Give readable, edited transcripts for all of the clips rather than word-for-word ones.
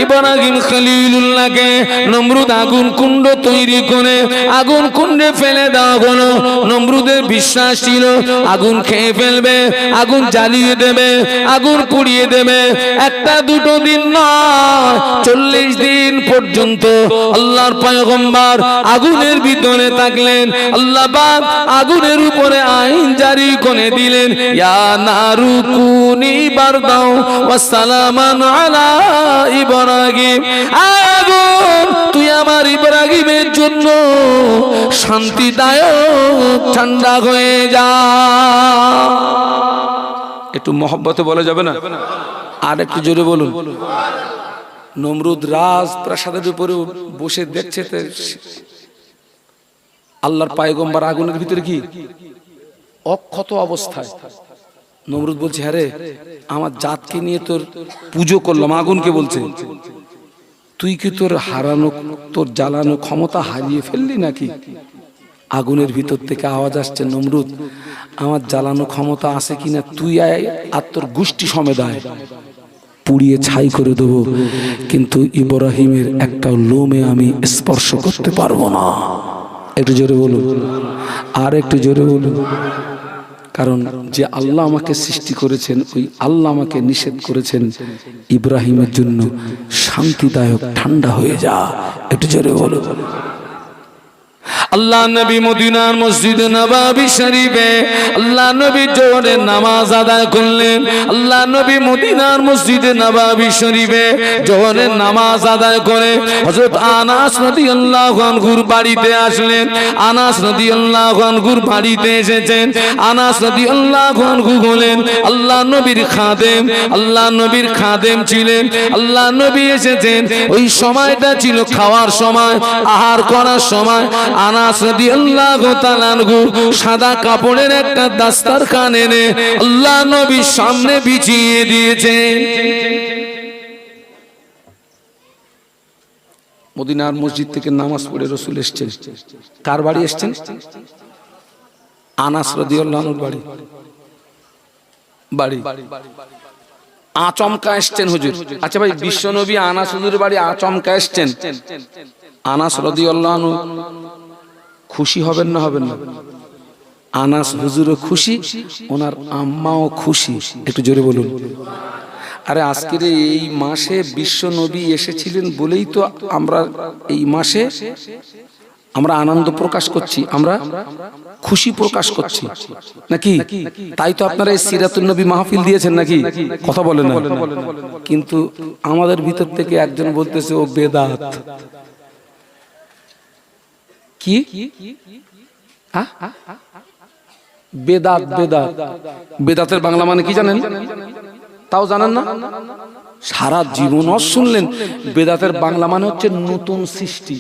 ইব্রাহিম খলিলুল্লাহকে নমরুদ আগুন কুণ্ড তৈরি করে আগুন কুণ্ডে ফেলে দেওয়া হলো। নমরুদের বিশ্বাস ছিল আগুন খেয়ে ফেলবে, আগুন জ্বালিয়ে দেবে, আগুন পুড়িয়ে দেবে। একটা দুটো দিন নয়, 40 দিন পর্যন্ত আল্লাহর পয়গম্বর আগুনের ভিতরে থাকলেন। আল্লাহ পাক আগুনের উপরে আইন জারি করে দিলেন, ইয়া নারু কুনি বারদাও ওয়া সালামান আলা ইব্রাহিম। আগুন তুই আমার ইব্রাহিমের জন্য শান্তিদায়ক ঠান্ডা হয়ে যা। একটু মহব্বতে বলা যাবে না? আর একটু জোরে বলুন। নমরুদ রাজপ্রাসাদের উপরে বসে দেখছে আল্লাহর পয়গম্বর আগুনের ভিতরে কি অক্ষত অবস্থায়। নমরুদ বলছে, হ্যাঁ রে, আমার জাতকে নিয়ে তোর পুজো করলাম। আগুনকে বলছে, তুই কি তোর হারানো, তোর জ্বালানো ক্ষমতা হারিয়ে ফেললি নাকি? আগুনের ভিতর থেকে আওয়াজ আসছে, নমরুদ আমার জ্বালানো ক্ষমতা আছে কিনা তুই আয় আর তোর গোষ্ঠী সমেত আয়, পুড়িয়ে ছাই করে দেবো, কিন্তু ইব্রাহিমের একটা লোমে আমি স্পর্শ করতে পারবো না। একটু জোরে বলুন, আর একটু জোরে বলুন। কারণ যে আল্লাহ আমাকে সৃষ্টি করেছেন ওই আল্লাহ আমাকে নিষেধ করেছেন ইব্রাহিমের জন্য শান্তিদায়ক ঠান্ডা হয়ে যা। একটু জোরে বলুন। আল্লাহ নবী মদিনার মসজিদে নববী শরীফে আল্লাহ নবী জোহরের নামাজ আদায় করলেন। আল্লাহ নবী মদিনার মসজিদে নববী শরীফে জোহরের নামাজ আদায় করে হযরত আনাস রাদিয়াল্লাহু আনহুর বাড়িতে আসলেন। আনাস রাদিয়াল্লাহু আনহুর বাড়িতে এসেছেন। আনাস রাদিয়াল্লাহু আনহু হলেন আল্লাহ নবীর খাদেম। আল্লাহ নবীর খাদেম ছিলেন। আল্লাহ নবী এসেছেন, ওই সময়টা ছিল খাওয়ার সময়, আহার করার সময়। আনাস রাদিয়াল্লাহু তাআলা আনহু সাদা কাপড়ের একটা দাস্তারখান এনে আল্লাহ নবীর সামনে বিছিয়ে দিয়েছেন। মদিনার মসজিদ থেকে নামাজ পড়ে রাসূল এসেছেন। কার বাড়ি এসেছেন? আনাস রাদিয়াল্লাহু আনহুর বাড়ি। আচমকা এসেছেন হুজুর। আচ্ছা ভাই, বিশ্বনবী আনাস হুজুরের বাড়ি আচমকা এসেছেন, আনাস রাদিয়াল্লাহু আনহু খুশি হবেন না হবেন না? আনাস হুজুরও খুশি, ওনার আম্মাও খুশি। একটু জোরে বলুন। আরে আজকের এই মাসে বিশ্ব নবী এসেছিলেন বলেই তো আমরা এই মাসে আমরা আনন্দ প্রকাশ করছি, আমরা খুশি প্রকাশ করছি নাকি? তাই তো আপনারা এই সিরাতুন নবী মাহফিল দিয়েছেন নাকি? কথা বলেন না। কিন্তু আমাদের ভিতর থেকে একজন বলতেছে ও বেদাত। কি বেদাত? বেদাত, বেদাতের বাংলা মানে কি জানেন? তাও জানেন না? সারা জীবন শুনলেন বেদাতের বাংলা মানে হচ্ছে নতুন সৃষ্টি।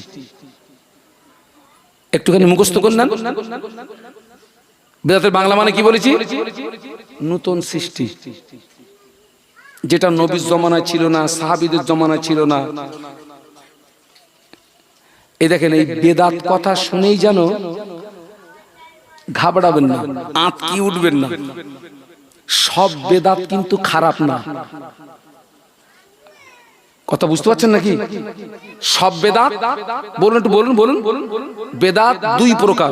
একটুখানি মুখস্থ করলেন। বেদাতের বাংলা মানে কি বলেছি? নতুন সৃষ্টি, যেটা নবীর জমানায় ছিল না, সাহাবীদের জমানায় ছিল না। এই দেখেন, এই বেদাত কথা শুনেই যেন ঘাবড়াবেন না, আঁতকি উঠবেন না। সব বেদাত কিন্তু খারাপ না। কথা বুঝতে পারছেন নাকি? সব বেদাত, বলুন একটু বলুন বলুন। বেদাত দুই প্রকার,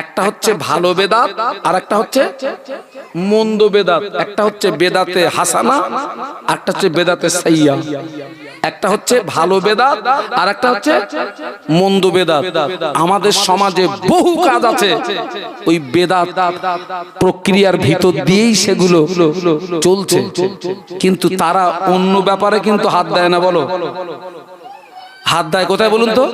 একটা হচ্ছে ভালো বেদাত আর একটা হচ্ছে মন্দ বেদাত। একটা হচ্ছে বেদাতে হাসানা, একটা হচ্ছে বেদাতে সাইয়্যা। একটা হচ্ছে ভালো বেদাত আর একটা হচ্ছে মন্দ বেদাত। আমাদের সমাজে বহু কাজ আছে ওই বেদাত প্রক্রিয়ার ভিতর দিয়েই সেগুলো চলছে, কিন্তু তারা অন্য ব্যাপারে কিন্তু হাত দেয় না। বলো, হাত দেয় কোথায় বলুন তো?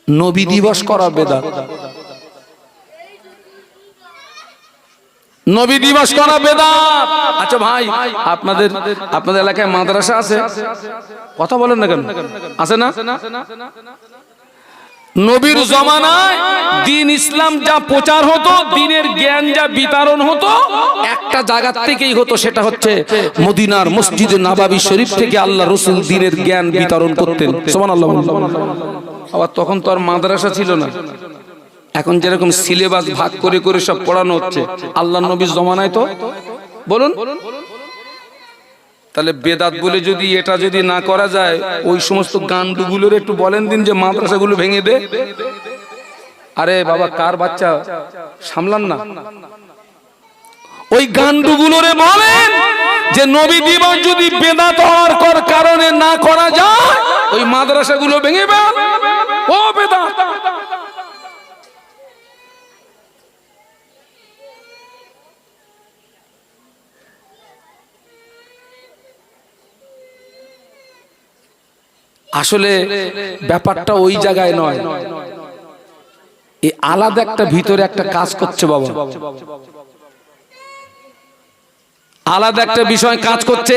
নবী দিবস করা বেদাত, নবী দিবস করা বেদাত। আচ্ছা ভাই, আপনাদের এলাকায় মাদ্রাসা আছে? কথা বলেন না কেন? আছে না? নবীর জমানায় দ্বীন ইসলাম যা প্রচার হতো, দ্বীনের জ্ঞান যা বিতরণ হতো, একটা জায়গা থেকেই হতো, সেটা হচ্ছে মদিনার মসজিদে নববী শরীফ থেকে আল্লাহ রাসূল দ্বীনের জ্ঞান বিতরণ করতেন। সুবহানাল্লাহ। আবার তখন তো আর মাদ্রাসা ছিল না। এখন যেরকম সিলেবাস ভাগ করে করে সব পড়ানো হচ্ছে, আল্লাহর নবীর জমানায় তো বলুন তাহলে বেদাত বলে যদি এটা যদি না করা যায়, ওই সমস্ত গান্ডুগুলোর একটু বলেন দিন যে মাদ্রাসাগুলো ভেঙে দে। আরে বাবা, কার বাচ্চা সামলান না। ওই গান্ডুগুলোরে বলেন যে নবী দিবস যদি বেদাত হওয়ার কারণে না করা যায়, ওই মাদ্রাসাগুলো ভেঙে ফেল। ও বেদাত, আসলে ব্যাপারটা ওই জায়গায় নয়, এই আলাদা একটা ভিতরে একটা কাজ করছে বাবা, আলাদা একটা বিষয় কাজ করছে,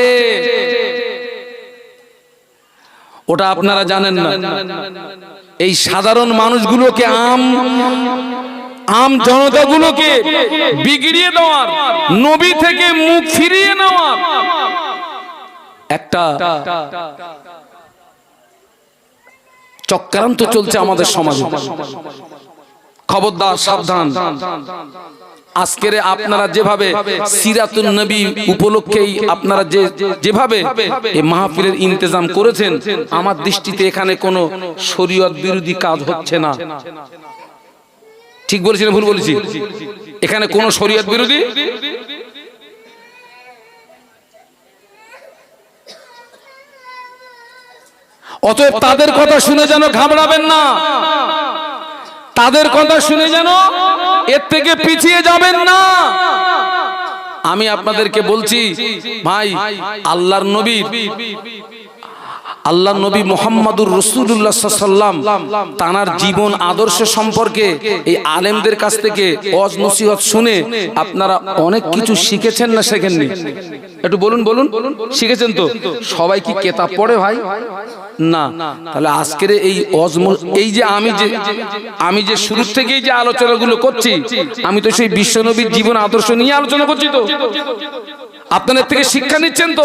ওটা আপনারা জানেন না। এই সাধারণ মানুষগুলোকে, আম জনতাগুলোকে বিগড়িয়ে দেওয়ার, নবী থেকে মুখ ফিরিয়ে নেওয়ার একটা চক্রান্ত চলছে আমাদের সমাজে। খবরদার, সাবধান। আজকের আপনারা যেভাবে সিরাতুন নবী উপলক্ষেই আপনারা যেভাবে এই মাহফিলের ইন্তজাম করেছেন, আমার দৃষ্টিতে এখানে কোনো শরীয়ত বিরোধী কাজ হচ্ছে না। ঠিক বলেছি না ভুল বলেছি? এখানে কোনো শরীয়ত বিরোধী, অতএব তাদের কথা শুনে যেন ঘাবড়াবেন না, তাদের কথা শুনে যেন এর থেকে পিছিয়ে যাবেন না। আমি আপনাদেরকে বলছি ভাই, আল্লাহর নবী মুহাম্মাদুর রাসূলুল্লাহ সাল্লাল্লাহু আলাইহি ওয়াসাল্লাম তার জীবন আদর্শ সম্পর্কে এই আলেমদের কাছ থেকে ওয়াজ নসিহত শুনে আপনারা অনেক কিছু শিখেছেন না শেখেননি? একটু বলুন, শিখেছেন তো? সবাই কি কিতাব পড়ে ভাই? না। তাহলে আজকের এই যে আমি যে শুরু থেকেই যে আলোচনাগুলো করছি, আমি তো সেই বিশ্বনবীর জীবন আদর্শ নিয়ে আলোচনা করছি। তো আপনাদের থেকে শিক্ষা নিচ্ছেন তো?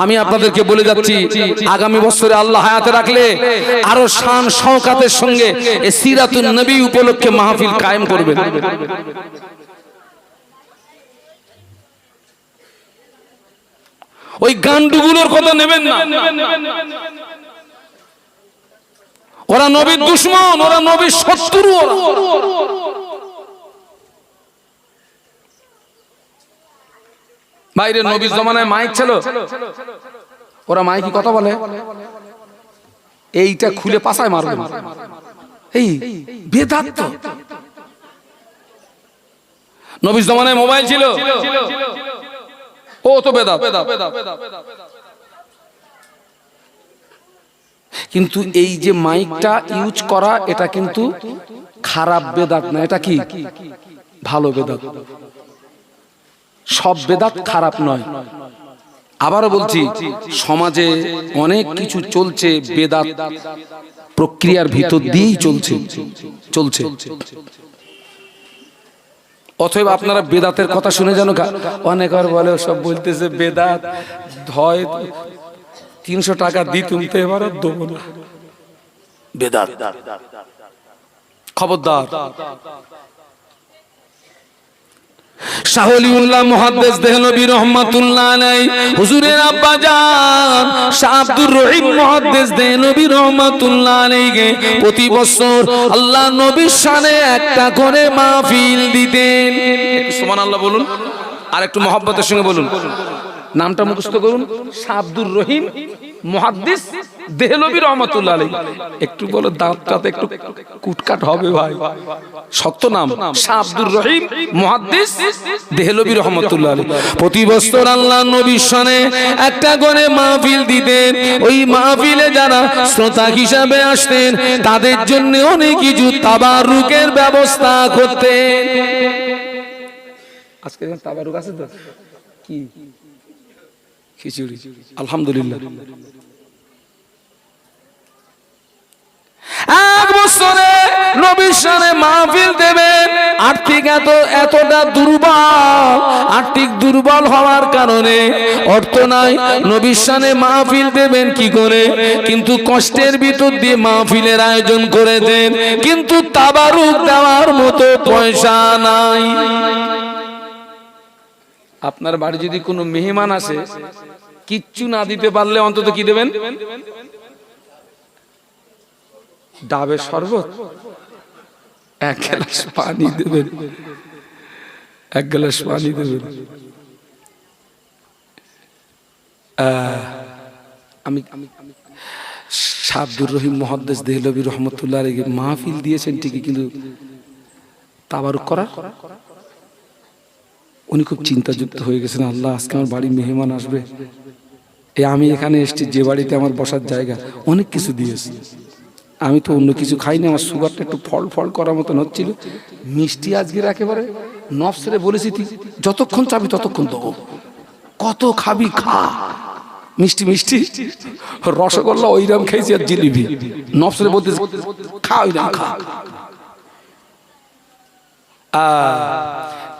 আমি আপনাদেরকে বলে যাচ্ছি, আগামী বছরে আল্লাহ হায়াতে রাখলে আরো শান শওকাতের সঙ্গে এই সিরাতুন নবী উপলক্ষে মাহফিল কায়েম করবেন। ওই গান্ডুগুলোর কথা নেবেন না, ওরা নবীর দুশমন, ওরা নবীর শত্রু। বাইরে নবীর জমানায় মাইক ছিল, ওরা মাইকি কথা বলে, এইটা খুলে পাছায় মারবে। এই বেদাত তো। নবীর জমানায় মোবাইল ছিল, ও তো বেদাত। কিন্তু এই যে মাইকটা ইউজ করা, এটা কিন্তু খারাপ বেদাত না, এটা কি ভালো বেদাত। সব বেদাত খারাপ নয়। আবারও বলছি, সমাজে অনেক কিছু চলছে, বেদাত প্রক্রিয়ার ভিতর দিয়েই চলছে। অতএব আপনারা বেদাতের কথা শুনে যেন অনেকবার বলে, সব বলতেছে বেদাত হয় 300 টাকা দিই, তুমি তো এবার দেবো না, বেদাত। খবরদার। শাহ ওলিউল্লাহ মুহাদ্দিস দেহলভী রাহমাতুল্লাহ আলাইহি, হুজুরের আব্বা জান শাহ আব্দুর রহিম মুহাদ্দিস দেহলভী রাহমাতুল্লাহ আলাইহি প্রতি বছর আল্লাহ নবীর শানে একটা করে মাহফিল দিতেন। সুবহানাল্লাহ বলুন, আর একটু মহব্বতের সঙ্গে বলুন। নামটা মুখস্থ করুন, শাহ আব্দুর রহিম মুহাদ্দিস দেহলভী রাহমাতুল্লাহ আলাইহি। একটু বলো, দাঁতটাতে একটু কুটকাট হবে ভাই, শক্ত নাম, শাহ আব্দুর রহিম মুহাদ্দিস দেহলভী রাহমাতুল্লাহ আলাইহি। প্রতি বছর আল্লাহর নবীর শানে একটা করে মাহফিল দিতেন। ওই মাহফিলে যারা শ্রোতা হিসাবে আসতেন, তাদের জন্য অনেক কিছু তাবারুকের ব্যবস্থা করতেন। আজকে তাবারুক আছে তো? কি খিচুড়ি, আলহামদুলিল্লাহ। এক বছরে নবীর শানে মাহফিল দেবেন। এতটা আর্থিক দুর্বল হওয়ার কারণে অর্থ নাই, নবীর শানে মাহফিল দেবেন কি করে? কিন্তু কষ্টের ভিতর দিয়ে মাহফিলের আয়োজন করে দেন, কিন্তু তাবারুক দেওয়ার মতো পয়সা নাই। আপনার বাড়ি যদি কোনো মেহমান আসে, কিচ্ছু না দিতে পারলে অন্তত কি দেবেন? ডাবের শরবত, এক গ্লাস পানি দেবেন, এক গ্লাস পানি দেবেন। আমি শাহ আব্দুর রহিম মুহাদ্দিস দেহলভী রহমতুল্লাহ আলাইহি মাহফিল দিয়েছেন ঠিকই, কিন্তু তাবারুক করা উনি খুব চিন্তাযুক্ত হয়ে গেছেন। আল্লাহ, আজকে আমার বাড়ি মেহমান আসবে, আমি এখানে এসেছি, যে বাড়িতে আমার বসার জায়গা, অনেক কিছু দিয়েছি, আমি তো অন্য কিছু খাইনি, আমার সুগারটা একটু ফল ফল করার মতন হচ্ছিল, মিষ্টি আজকের একেবারে নফসরে বলেছি তুই যতক্ষণ চাবি ততক্ষণ দেবো, কত খাবি খা, মিষ্টি মিষ্টি রসগোল্লা ওইরাম খাইছি আর জিলিপি, নফসরে বলতে খা ওইরাম খা।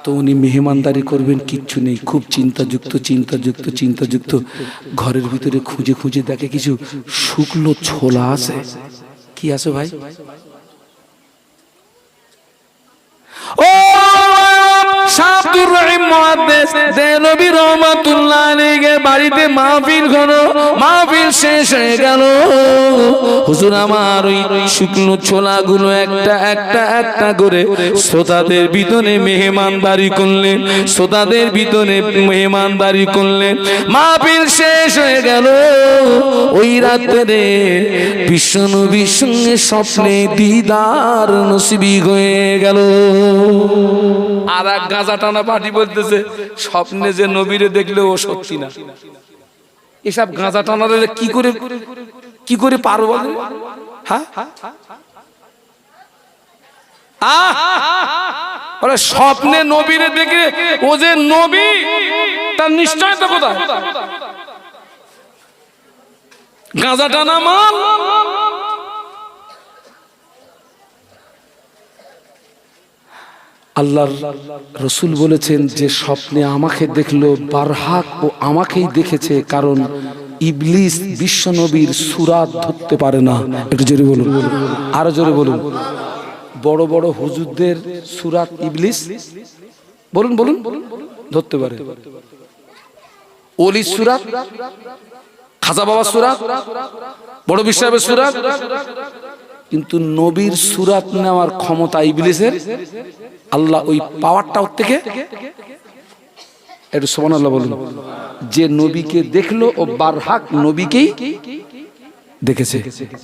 তো উনি মেহমানদারি করবেন, কিচ্ছু নেই, খুব চিন্তাযুক্ত ঘরের ভিতরে খুঁজে খুঁজে দেখে কিছু শুকনো ছোলা আছে। কি আছে ভাই? ও শাব্দুর রহিম মুহাদ্দিস দেহলভী রহমাতুল্লাহ আলাইহি বাড়িতে মাহফিল হলো, মাহফিল শেষ হয়ে গেল। হুজুর আমার ওই শুকনো ছোলাগুলো একটা একটা একটা করে শ্রোতাদের ভিতরে মেহমানদারি করলেন, শ্রোতাদের ভিতরে মেহমানদারি করলেন। মাহফিল শেষ হয়ে গেল। ওই রাতে বিশ্বনবীর সঙ্গে স্বপ্নে দিদার নসিবি হয়ে গেল। আর এক গাঁজা টানা পার্টি বলতেছে স্বপ্নে যে নবীরে দেখলে ও সত্যি না। এসব গাঁজা টানারে কি করে পারো বলে? হ্যাঁ, স্বপ্নে নবীরে দেখে ও যে নবী তার নিশ্চয়তা কোথায়? গাঁজা টানা মাল। আল্লাহর রসুল বলেছেন যে স্বপ্নে আমাকে দেখলো বারহাক ও আমাকেই দেখেছে, কারণ ইবলিস বিশ্বনবীর সুরাত ধরতে পারে না। একটু জোরে বলুন, আরো জোরে বলুন। বড় বড় হুজুরদের সুরাত ইবলিস বলুন ধরতে পারে। ওলির সুরাত, খাজা বাবার সুরাত, বড় বিশ্বের সুরাত, কিন্তু নবীর সুরাত নেওয়ার ক্ষমতা ইবলিসের। আল্লাহ ওই পাওয়ারটা ওর থেকে, একটু সুবহানাল্লাহ বলুন। যে নবীকে দেখলো ও বারহাক নবীকেই দেখেছে।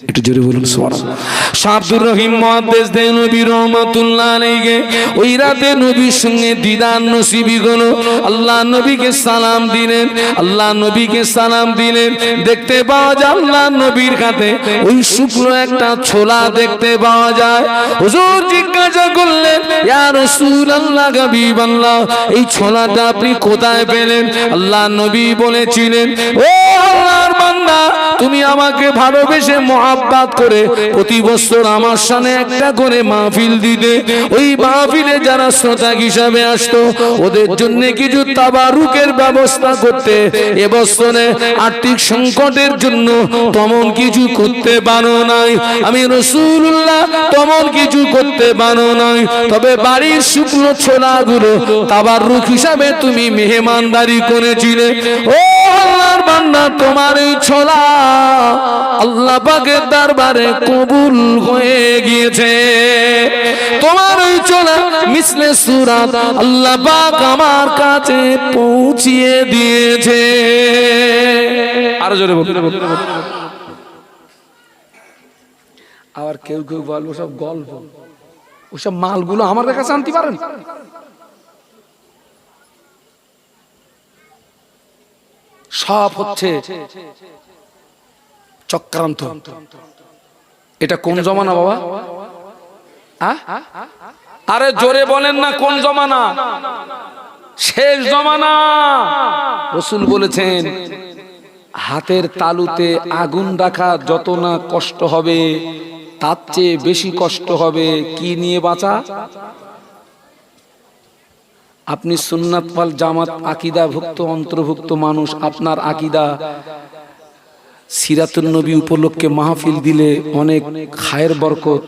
একটু জোরে বলুন সুবহানাল্লাহ। শাহ আব্দুর রহিম মুহাদ্দিস দেহলভী রহমাতুল্লাহ আলাইহি ওই রাতে নবীর সঙ্গে দিদার নসিবি হলো। আল্লাহ নবীকে সালাম দিলেন, আল্লাহ নবীকে সালাম দিলেন। দেখতে পাওয়া যায় আল্লাহ নবীর হাতে ওই শুকনো একটা ছোলা দেখতে পাওয়া যায়। হুজুর জিজ্ঞাসা করলেন, ইয়া রাসূলুল্লাহ, হাবিবাল্লাহ, এই ছোলাটা আপনি কোথায় পেলেন? আল্লাহ নবী বলেছিলেন, ও আল্লাহর বান্দা, তুমি আমাকে ভালোবেসে মোহাব্বত করে প্রতি বছর আমার সামনে একটা করে মাহফিল দিতে, ওই মাহফিলে যারা শ্রোতা হিসাবে আসতো ওদের জন্য কিছু তাবারুকের ব্যবস্থা করতে, এবছরে আর্থিক সংকটের জন্য তেমন কিছু করতে পারো নাই। আমি রাসূলুল্লাহ তেমন কিছু করতে পারো নাই, তবে বাড়ির শুকনো ছোলাগুলো তাবারুক হিসাবে তুমি মেহমানদারি করেছিলে। ও আল্লাহর বান্দা, তোমার এই ছোলা আল্লাহ পাকের দরবারে কবুল হয়ে গিয়েছে। তোমার ওই ছোলা মিসলে সুরাত আল্লাহ পাক আমার কাছে পৌঁছিয়ে দিয়েছে। আরো জোরে বলুন। আবার কেউ কেউ বলবো সব গল্প, ওইসব মালগুলো আমার কাছে আনতে পারেন? সব হচ্ছে চক্রান্ত। এটা কোন জমানা বাবা? আরে জোরে বলেন না, কোন জমানা? শেষ জমানা। রাসূল বলেছেন, হাতের তালুতে আগুন রাখা যত না কষ্ট হবে, তার চেয়ে বেশি কষ্ট হবে কি নিয়ে বাঁচা? আপনি সুন্নাত ওয়াল জামাত আকীদাভুক্ত অন্তর্ভুক্ত মানুষ, আপনার আকীদা সিরাতুন নবী উপলক্ষে মাহফিল দিলে অনেক খায়ের বরকত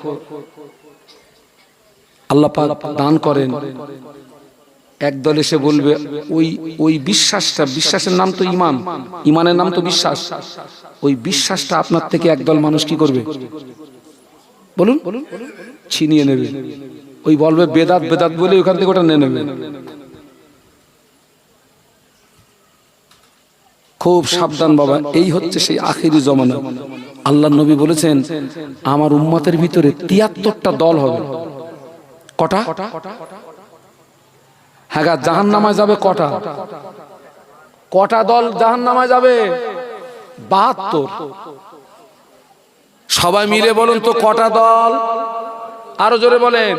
আল্লাহ পাক দান করেন। একদল এসে বলবে ওই ওই বিশ্বাসটা, বিশ্বাসের নাম তো ইমান, ইমানের নাম তো বিশ্বাস, ওই বিশ্বাসটা আপনার থেকে একদল মানুষ কি করবে বলুন, ছিনিয়ে নেবে। ওই বলবে বেদাত বেদাত বলে ওখান থেকে ওটা নিয়ে নেবে। খুব সাবধান বাবা, এই হচ্ছে সেই আখিরি জমানা। আল্লাহ নবী বলেছেন আমার উম্মতের ভিতরে ৭৩টা দল হবে। কটা? হ্যাঁ, জাহান্নামে যাবে কটা? কটা দল জাহান্নামে যাবে? ৭২। সবাই মিলে বলুন তো কটা দল? আরো জোরে বলেন।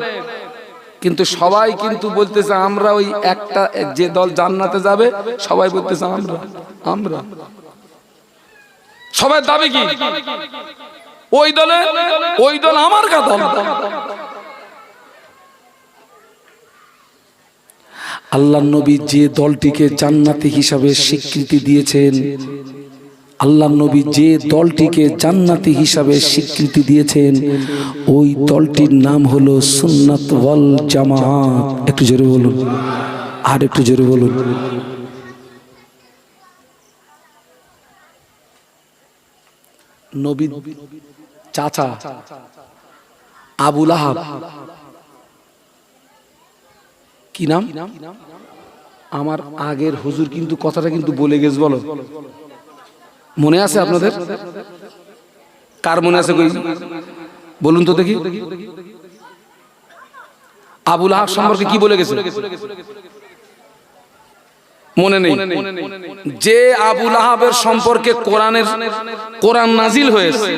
কিন্তু সবাই কিন্তু বলতেছে আমরা ওই একটা, যে দল জান্নাতে যাবে সবাই বলতেছে আমরা আমরা। সবাই দাবি কি? ওই দলে, ওই দল আমার কা দল। আল্লাহ নবী যে দলটিকে জান্নাতি হিসাবে স্বীকৃতি দিয়েছেন, আল্লাহ নবী যে দলটিকে জান্নাতি হিসাবে স্বীকৃতি দিয়েছেন, ওই দলটির নাম হলো সুন্নাত ওয়াল জামাত। একটু জোরে বলুন, আর একটু জোরে বলুন। নবী চাচা আবু লাহাব, কি নাম? আমার আগের হুজুর কিন্তু কথাটা কিন্তু বলে গেছে, বলো মনে আছে আপনাদের? কার মনে আছে বলুন তো দেখি। আবু লাহাব সম্পর্কে কি বলে গেছে মনে নেই? যে আবু লাহাবের সম্পর্কে কোরআন নাজিল হয়েছে,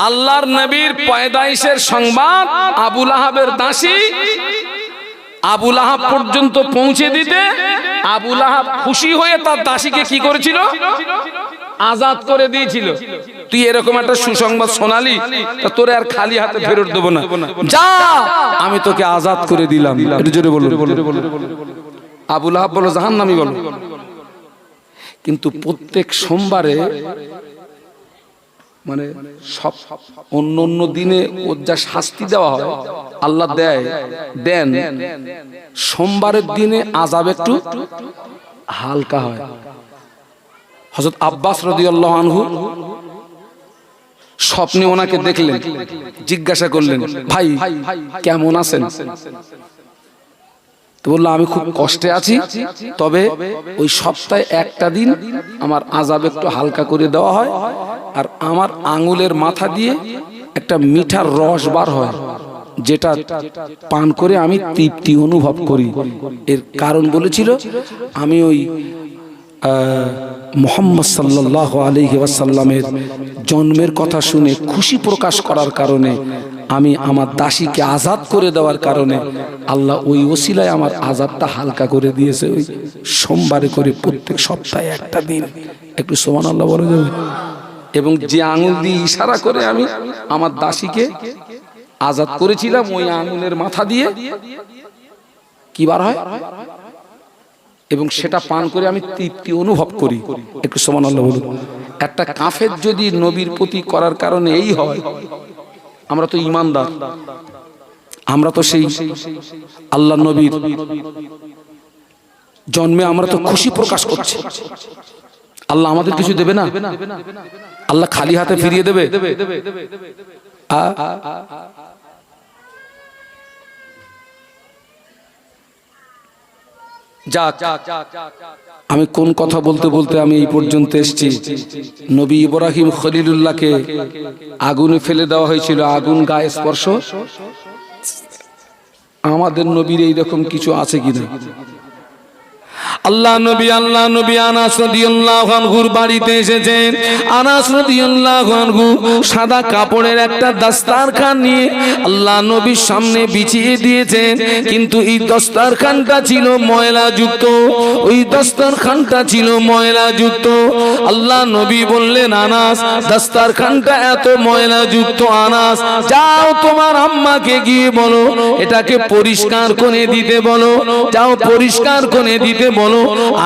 আল্লাহর নবীর পয়দাইশের সংবাদ আবু লাহাবের দাসী আবু লাহাব পর্যন্ত পৌঁছে দিতে আবু লাহাব খুশি হয়ে তার দাসীকে কি করেছিল? আজাদ করে দিয়েছিল। তুই এরকম একটা সুসংবাদ শোনালি, তোরে আর খালি হাতে ফেরত দেবো না, যা আমি তোকে আজাদ করে দিলাম। একটু জোরে বলো। আবু লাহাব বলো জাহান্নামী বলো। কিন্তু প্রত্যেক সোমবারে, মানে সব অন্য অন্য দিনে ওর যা শাস্তি দেওয়া হয় আল্লাহ দেন, সোমবারের দিনে আযাব একটু হালকা হয়। হযরত আব্বাস রাদিয়াল্লাহু আনহু স্বপ্নে ওনাকে দেখলেন, জিজ্ঞাসা করলেন ভাই কেমন আছেন? তো বললো আমি খুব কষ্টে আছি, তবে ওই সপ্তাহে একটা দিন আমার আযাব একটু হালকা করে দেওয়া হয়, আর আমার আঙুলের মাথা দিয়ে একটা মিঠার রস বার হয়, যেটা পান করে আমি তৃপ্তি অনুভব করি। এর কারণ বলেছিল আমি ওই মুহাম্মদ সাল্লাল্লাহু আলাইহি ওয়াসাল্লামের জন্মের কথা শুনে খুশি প্রকাশ করার কারণে, আমি আমার দাসীকে আজাদ করে দেওয়ার কারণে আল্লাহ ওই ওসিলায় আমার আজাবটা হালকা করে দিয়েছে। ওই সোমবারে করে প্রত্যেক সপ্তাহে একটা দিন। একটু সুবহানাল্লাহ বলা যাবে? এবং যে আঙুল দিয়ে ইশারা করে আমি আমার দাসীকে আজাদ করেছিলাম, ওই আঙুলের মাথা দিয়ে কি বার হয়, এবং সেটা পান করে আমি তৃপ্তি অনুভব করি। একটু সুবহানাল্লাহ বলুন। একটা কাফের যদি নবীর প্রতি করার কারণে এই হয়, আমরা তো ঈমানদার, আমরা তো সেই আল্লাহ নবীর জন্মে আমরা তো খুশি প্রকাশ করছি। আল্লাহ আমাদের কিছু দেবে না? আল্লাহ খালি হাতে ফিরিয়ে দেবে? আমি কোন কথা বলতে বলতে আমি এই পর্যন্ত এসেছি। নবী ইব্রাহিম খলিলুল্লাহকে আগুনে ফেলে দেওয়া হয়েছিল, আগুন গায়ে স্পর্শ। আমাদের নবীর এইরকম কিছু আছে কিনা? আল্লাহ নবী আনাস রাদিয়াল্লাহু আনহুর বাড়িতে এসেছেন। আনাস রাদিয়াল্লাহু আনহু সাদা কাপড়ের একটা দস্তরখান নিয়ে আল্লাহ নবীর সামনে বিছিয়ে দিয়েছেন, কিন্তু এই দস্তরখানটা ছিল ময়লাযুক্ত, ওই দস্তরখানটা ছিল ময়লাযুক্ত। আল্লাহ নবী বললেন আনাস, দস্তরখানটা এত ময়লাযুক্ত, আনাস যাও তোমার আম্মাকে গিয়ে বলো এটাকে পরিষ্কার করে দিতে বলো, যাও পরিষ্কার করে দিতে বলো।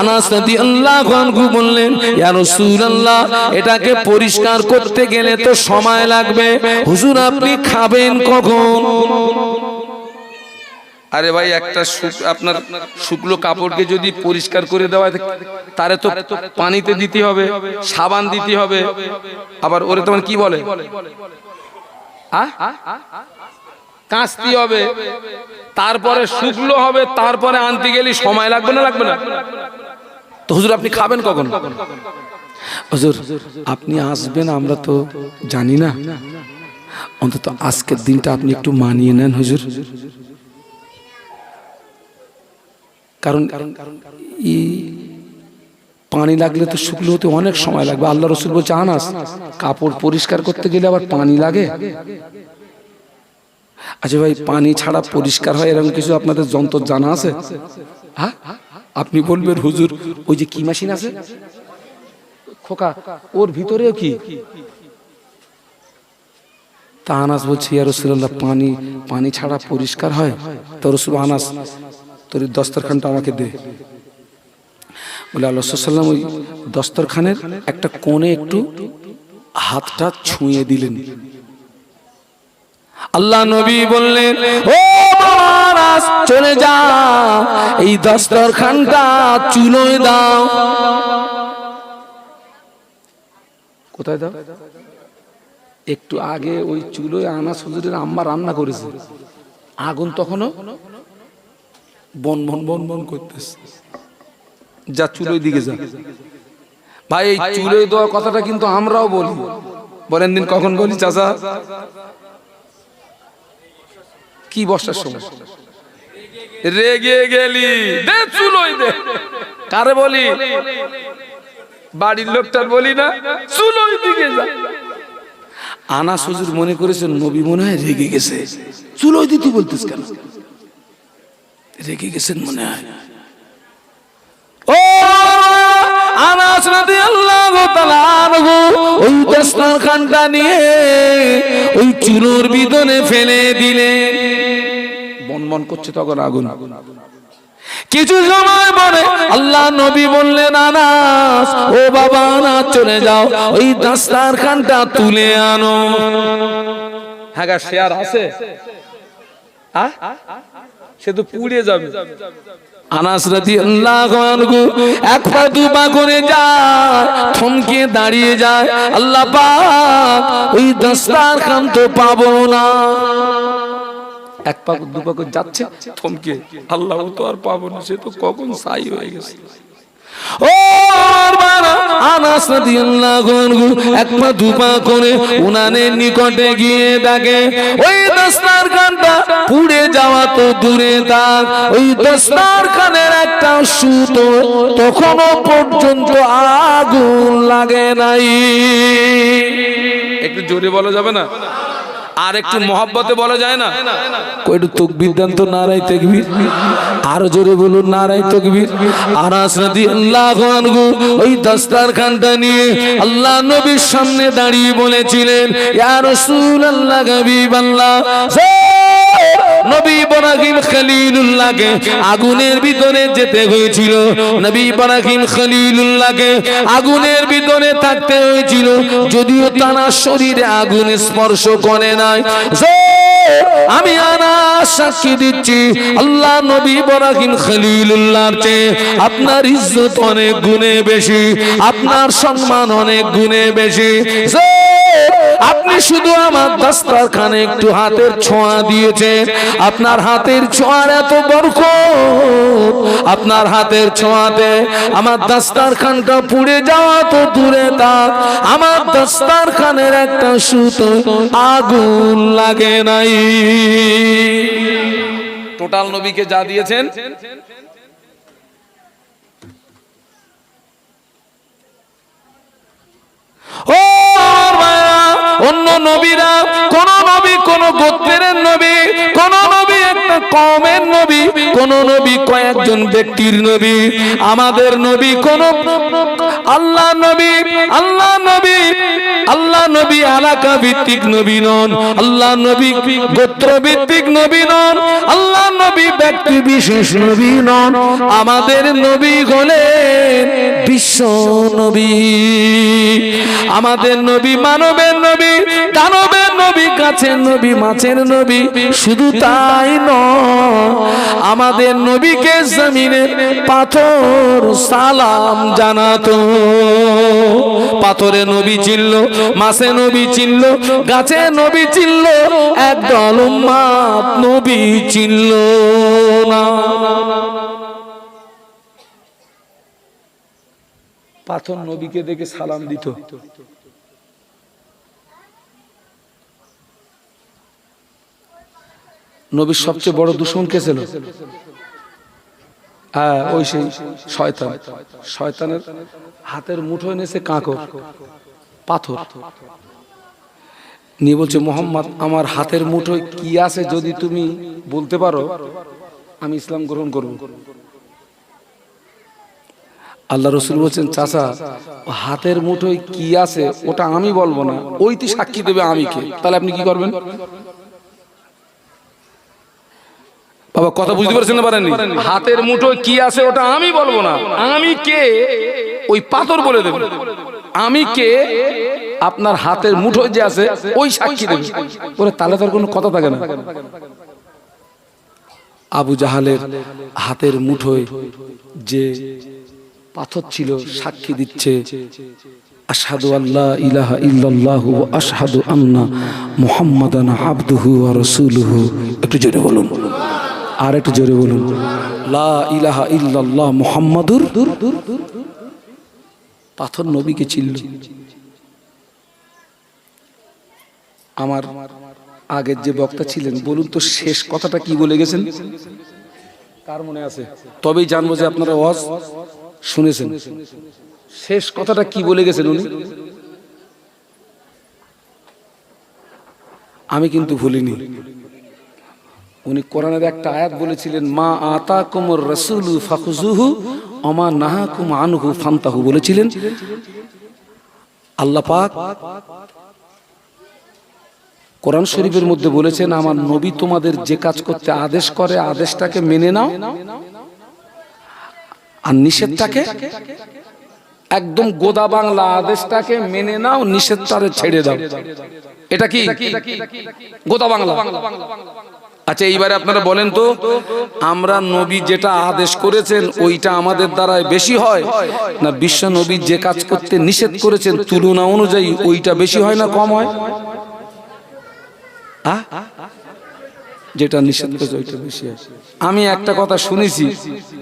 আনাস রাদিয়াল্লাহু আনহু বললেন ইয়া রাসূলুল্লাহ, এটাকে পরিষ্কার করতে গেলে তো সময় লাগবে, হুজুর আপনি খাবেন কখন? আরে ভাই একটা আপনার শুকনো কাপড়কে যদি পরিষ্কার করে দেওয়া হয় তারে তো পানিতে দিতে হবে, সাবান দিতে হবে, আবার ওরে তোমার কি বলে কাঁচতে হবে, তারপরে শুকনো হবে, তারপরে আনতে গেলে সময় লাগবে না লাগবে না? তো হুজুর আপনি খাবেন কখন? হুজুর আপনি আসবেন আমরা তো জানি না, অন্তত আজকের দিনটা আপনি একটু মানিয়ে নেন হুজুর। কারণ পানি লাগলে তো শুকনো হতে অনেক সময় লাগবে। আল্লাহ রসুল বলছে আনাস কাপড় পরিষ্কার করতে গেলে আবার পানি লাগে। আচ্ছা ভাই পানি ছাড়া পরিষ্কার হয় এরকম কিছু আপনাদের যন্ত্র জানা আছে? হ্যাঁ আপনি বলবেন হুজুর ওই যে কি মেশিন আছে খোকা ওর ভিতরেও কি? তা আনাস বলছে ইয়া রাসূলুল্লাহ পানি ছাড়া পরিষ্কার হয়? তো রাসূল আনাস তোর দস্তরখানটা আমাকে দে। বলে আল্লাহ রাসূল সাল্লাল্লাহু আলাইহি ওয়াসাল্লাম ওই দস্তরখানের একটা কোণে একটু হাতটা ছুঁয়ে দিলেন। আল্লাহ নবী বললেন ও আনাস চলে যাও এই দস্তরখানটা চুলোয় দাও। কোথায় দাও? একটু আগে ওই চুলোয় আনাস হুজুরের আম্মা রান্না করেছে, আগুন তখনও বন বন বন বন করতেছে। যা চুলোয় দিকে যা। ভাই এই চুলোয় দেওয়ার কথাটা কিন্তু আমরাও বলি, বলেন দিন কখন বলি চাচা? কি বর্ষার সময়? রেগে গেলি দে চুলোয় দে। কারে বলি? বাড়ির লোকটার বলি না, চুলোয় দিকে যা। আনাস হুজুর মনে করেছেন নবী মনে হয় রেগে গেছে, চুলোয় দিতে বলতিস কেন? রেগে গেছেন মনে হয়। ও আনাস রাদিয়াল্লাহু তাআলা আনহু ওই দস্তরখানটা নিয়ে ওই চুলোর ভিতরে ফেলে দিলেন। বনবন করছে তখন আগুন। কিছু সময় পরে আল্লাহ নবী বললেন আনাস ও বাবা আনাস চলে যাও ওই দস্তরখানটা তুলে আনো। হ্যাঁ গা সে আর আছে? সে তো পুড়ে যাবে। আনাস রাদিয়াল্লাহু আনহু এক পা দু পা করে যায়, থমকে দাঁড়িয়ে যায়। আল্লাহ পাক ওই দস্তরখান তো পাবো না। এক পা দু পা করে যাচ্ছে থমকে, আল্লাহ তো আর পাবো না, সে তো কখন ছাই হয়ে গেছে। ও আনাস রাদিয়াল্লাহু আনহু এক পা দু পা করে উনানের নিকটে গিয়ে দেখে ওই দস্তরখানটা পুড়ে যাওয়া তো দূরে থাক, ওই দস্তরখানের একটা সুতো তখনও পর্যন্ত আগুন লাগে নাই। একটু জোরে বলা যাবে না? আর একটু মহব্বতে বলা যায় না? একটু তাকবীর দেন তো, নারায়ে তাকবীর। আরো জোরে বলুন নারায়ে তাকবীর। আনাস রাদিয়াল্লাহু আনহু ওই দস্তরখানটা নিয়ে আল্লাহ নবীর সামনে দাঁড়িয়ে বলেছিলেন ইয়া রাসূলুল্লাহ হাবিবাল্লাহ নবী ইব্রাহিম খলিলুল্লাহকে আগুনের ভিতরে যেতে হয়েছিল, নবী ইব্রাহিম খলিলুল্লাহকে আগুনের ভিতরে থাকতে হয়েছিল, যদিও তার শরীরে আগুন স্পর্শ করে নাই। আমি আনাস সাক্ষী দিচ্ছি আল্লাহ নবী ইব্রাহিম খলিলুল্লাহর চেয়ে আপনার ইজ্জত অনেক গুণে বেশি, আপনার সম্মান অনেক গুণে বেশি। আপনি শুধু আমার দস্তরখানে একটু হাতের ছোঁয়া দিয়েছেন, আপনার হাতের ছোঁয়ার এত বরকত, আপনার হাতের ছোঁয়াতে আমার দস্তরখানটা পুড়ে যাওয়া তো দূরে থাক, আমার দস্তরখানের একটা সুতো আগুন লাগে নাই। টোটাল নবীকে যা দিয়েছেন ও অন্য নবীরা, কোন নবী কোন গোত্রের নবী, কোন নবী একটা কওমের নবী, কোন নবী কয়েকজন ব্যক্তির নবী, আমাদের নবী কোন আল্লাহ নবী, আল্লাহ নবী, আল্লাহ নবী এলাকা ভিত্তিক নবী নন, আল্লাহ নবী গোত্র ভিত্তিক নবী নন, আল্লাহ নবী ব্যক্তি বিশেষ নবী নন। আমাদের নবী হলেন বিশ্ব নবী। আমাদের নবী মানবের নবী, দানবের নবী, গাছের নবী, মাছের নবী। শুধু তাই নয়, আমাদের নবীকে জমিনে পাথর সালাম জানাতো। পাথরে নবী চিনল, মাছে নবী চিনল, গাছে নবী চিনল, একদল উম্মত নবী চিনল না। পাথর নবীকে দেখে সালাম দিত। নবীর সবচেয়ে বড় দুশমন কে ছিল? ওই সেই শয়তান। শয়তানের হাতের মুঠোয় নেছে কাঁকর, পাথর নিয়ে বলছে, মোহাম্মদ আমার হাতের মুঠোয় কি আছে যদি তুমি বলতে পারো আমি ইসলাম গ্রহণ করব। আল্লাহ রসুল বলছেন, চাচা হাতের মুঠোয় কি আছে ওটা আমি বলবো না, ওইটি সাক্ষী দেবে আমি কে। তাহলে আপনি কি করবেন? বাবা কথা বুঝতে পারছেন না পারেননি? হাতের মুঠোয় কি আছে ওটা আমি বলবো না, আমি কে ওই পাথর বলে দেবে। আমি কে আপনার হাতের মুঠোয় যে আছে ওই সাক্ষী দেবে। বলে তাহলে তার কোনো কথা থাকে না। আবু জাহালের হাতের মুঠোয় যে পাথর ছিল সাক্ষী দিচ্ছে, আশহাদু আল্লা ইলাহা ইল্লাল্লাহু ওয়া আশহাদু আন্না মুহাম্মাদান আবদুহু ওয়া রাসূলুহু। একটু জোরে বলুন, আর একটু জোরে বলুন, লা ইলাহা ইল্লাল্লাহ মুহাম্মাদুর। পাথর নবীকে চিনল। আমার আগের যে বক্তা ছিলেন, বলুন তো শেষ কথাটা কি বলে গেছেন? কার মনে আছে? তবেই জানবো যে আপনারা ওয়াজ শুনেছেন। শেষ কথাটা কি বলে গেছেন উনি? আমি কিন্তু ভুলিনি। উনি কোরআনের একটা আয়াত বলেছিলেন, মা আতাকুমুর রাসূলু ফাখুযুহু ওয়া মা নাহাকুম আনহু ফান্তাহু বলেছিলেন। আল্লাহ পাক কোরআন শরীফের মধ্যে বলেছেন, আমার নবী তোমাদের যে কাজ করতে আদেশ করে আদেশটাকে মেনে নাও, আর নিষেধটাকে একদম গোদা বাংলা আদেশটাকে মেনে নাও, নিষেধটারে ছেড়ে দাও। এটা কি গোদা বাংলা? আচ্ছা এইবারে আপনারা বলেন তো, আমরা নবী যেটা আদেশ করেছেন ওইটা আমাদের দ্বারাই বেশি হয় না বিশ্ব নবী যে কাজ করতে নিষেধ করেছেন তুলনা অনুযায়ী ওইটা বেশি হয় না কম হয়? যেটা নিষেধ করেছে ওইটা বেশি হয়। আমি একটা কথা শুনেছি,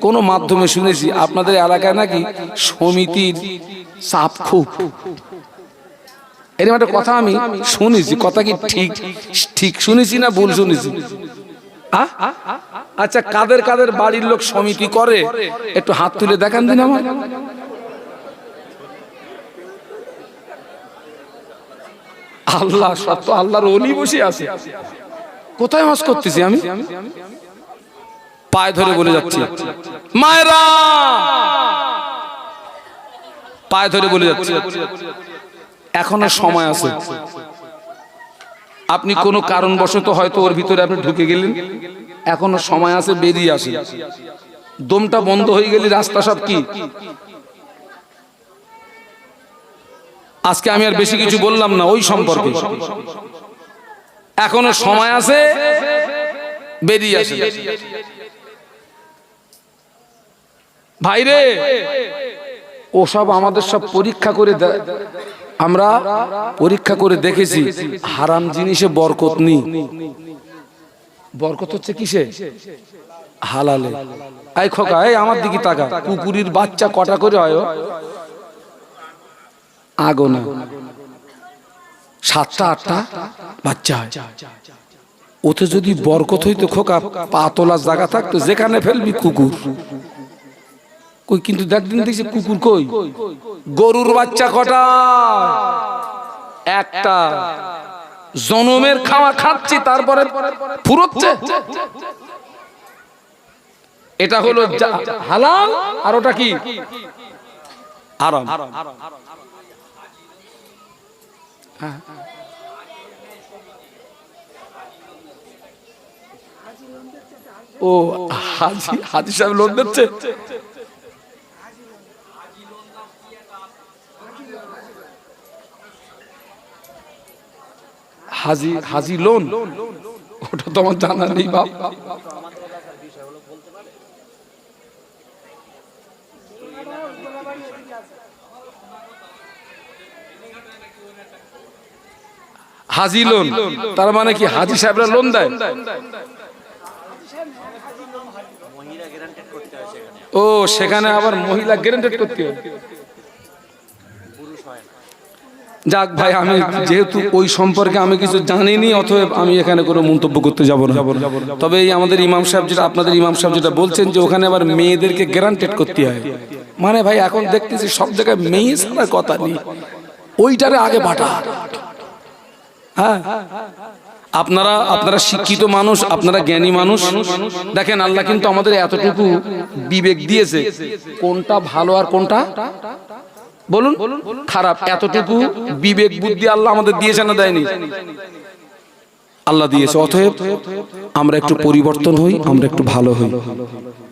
কোন মাধ্যমে শুনেছি, আপনাদের এলাকায় নাকি সমিতির চাপ খুব। এরকম একটা কথা আমি শুনেছি, কথা কি ঠিক ঠিক শুনেছি না ভুল শুনেছি? আচ্ছা কাদের কাদের বাড়ির লোক সমিতি করে একটু হাত তুলে দেখান দিন আমার। আল্লাহ সত্য, আল্লাহর ওলি বসে আছে। কোথায় ওয়াজ করতেছি আমি? পায়ে ধরে বলে যাচ্ছি, মায়েরা পায়ে ধরে বলে যাচ্ছি, এখনো সময় আছে। আপনি কোনো কারণবশত হয়তো ওর ভিতরে আপনি ঢুকে গেলেন, এখনো সময় আছে, বেরিয়ে আসেন। দমটা বন্ধ হয়ে গেলে রাস্তা সব কি। আজকে আমি আর বেশি কিছু বললাম না ওই সম্পর্কে, এখনো সময় আছে, বেরিয়ে আসেন। ভাইরে ওসব আমাদের সব পরীক্ষা করে, আমরা পরীক্ষা করে দেখেছি হারাম জিনিসে বরকত নেই। বরকত হচ্ছে কিসে? হালালে। এই খোকা, এই আমার দিকে তাকা, কুকুরের বাচ্চা কটা করে হয়? আগোনা 7টা 8টা বাচ্চা হয়। ওতে যদি বরকত হইতো খোকা, পা তোলার জায়গা থাকতো, যেখানে ফেলবি কুকুর। কই কিন্তু দেখদিন দেখছি কুকুর কই? গরুর বাচ্চা কটা? একটা। জনমের খাওয়া খাচ্ছি, তারপরে ফুরোচ্ছে। এটা হলো হালাল আর ওটা কি হারাম। ও হাজি সাহেব লোন দিচ্ছে। হাজি লোন ওটা তো আমার জানা নেই বাপ। হাজি লোন তার মানে কি হাজি সাহেবরা লোন দেয়? ও সেখানে আবার মহিলা গ্যারান্টেড করতে হয়। যাক ভাই, আমি যেহেতু ওই সম্পর্কে আমি কিছু জানিনি, অতএব আমি এখানে কোনো মন্তব্য করতে যাব না। তবে এই আমাদের ইমাম সাহেব যেটা, আপনাদের ইমাম সাহেব যেটা বলছেন যে ওখানে আবার মেয়েদেরকে গ্যারান্টেড করতে হয়, মানে ভাই এখন দেখতেছি সব জায়গায় মেয়ে ছাড়ার কথা নেই, ওইটারে আগে বাটা। হ্যাঁ, আপনারা শিক্ষিত মানুষ, আপনারা জ্ঞানী মানুষ, দেখেন আল্লাহ কিন্তু আমাদের এতটুকু বিবেক দিয়েছে, কোনটা ভালো আর কোনটা বলুন খারাপ, এতটুকু বিবেক বুদ্ধি আল্লাহ আমাদের দিয়েছে না দেয়নি? আল্লাহ দিয়েছে। অতএব আমরা একটু পরিবর্তন হই, আমরা একটু ভালো হই,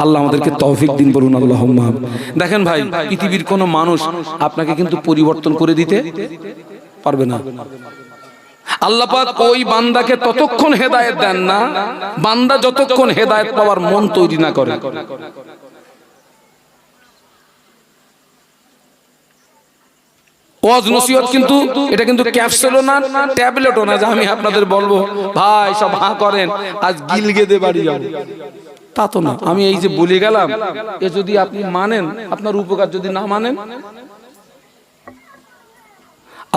আল্লাহ আমাদেরকে তৌফিক দিন, বলুন আল্লাহুম্মা আমিন। দেখেন ভাই, পৃথিবীর কোনো মানুষ আপনাকে কিন্তু পরিবর্তন করে দিতে পারবে না। আল্লাহ পাক ওই বান্দাকে ততক্ষণ হেদায়েত দেন না, বান্দা যতক্ষণ হেদায়েত পাওয়ার মন তৈরি না করে। ওয়াজ নসিহত কিন্তু এটা কিন্তু ক্যাপসুলও না, ট্যাবলেটও না যে আমি আপনাদের বলবো ভাই সব হা করেন আজ গিলগে দে বাড়ি যাও, তা তো না। আমি এই যে বলে গেলাম, এ যদি আপনি মানেন আপনার উপকার, যদি না মানেন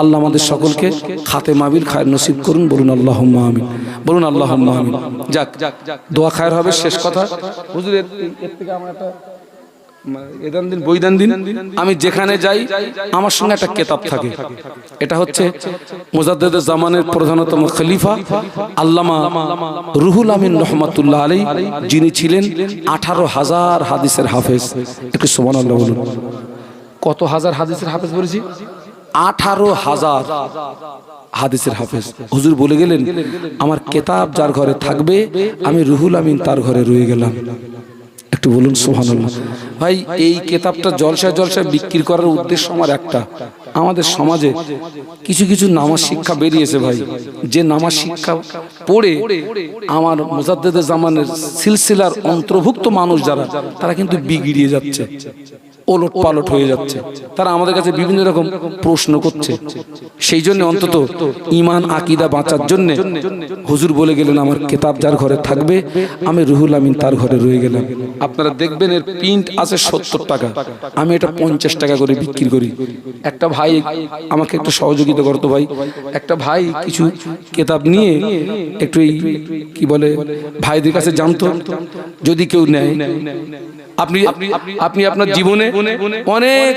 আল্লাহ আমাদের সকলকে খাতেমা বিল খায়র নসিব করুন, বলুন আল্লাহুম্মা আমিন, বলুন আল্লাহুম্মা আমিন। যাক, দোয়া খায়র হবে। শেষ কথা, হুজুর এর থেকে আমার একটা এদান দিন, বইদান দিন। আমি যেখানে যাই আমার সঙ্গে একটা কিতাব থাকে, এটা হচ্ছে মুজাদ্দিদে জামানের প্রধানতম খলিফা আল্লামা রুহুল আমিন রহমাতুল্লাহ আলাইহি, যিনি ছিলেন 18,000 হাদিসের হাফেজ। একটু সুবহানাল্লাহ বলুন। কত হাজার হাদিসের হাফেজ বলেছি? 18,000 হাদিসের হাফেজ। হুজুর বলে গেলেন, আমার কিতাব যার ঘরে থাকবে আমি রুহুল আমিন তার ঘরে রয়ে গেলাম। একটু বলুন সুবহানাল্লাহ। ভাই, এই কিতাবটা জলসা বিক্রি করার উদ্দেশ্য আমার একটা, আমাদের সমাজে কিছু কিছু নামাজ শিক্ষা বেরিয়েছে ভাই, যে নামাজ শিক্ষা পড়ে আমার মুজাদ্দিদে জামানের সিলসিলার অন্তর্ভুক্ত মানুষ যারা, তারা কিন্তু বিগড়িয়ে যাচ্ছে, ওলট পালট হয়ে যাচ্ছে। তারা আমাদের কাছে বিভিন্ন রকম প্রশ্ন করছে। সেই জন্য অন্তত ঈমান আকীদা বাঁচার জন্য হুজুর বলে গেলেন, আমার কিতাব যার ঘরে থাকবে আমি রুহুল আমিন তার ঘরে রয়ে গেলাম। আপনারা দেখবেন এর প্রিন্ট আছে 70 টাকা, আমি এটা 50 টাকা করে বিক্রি করি। একটা ভাই আমাকে একটু সহযোগিতা করতো ভাই, একটা ভাই কিছু কিতাব নিয়ে একটু এই কি বলে ভাইদের কাছে জানতো, যদি কেউ নেয়, আপনি আপনার জীবনে অনেক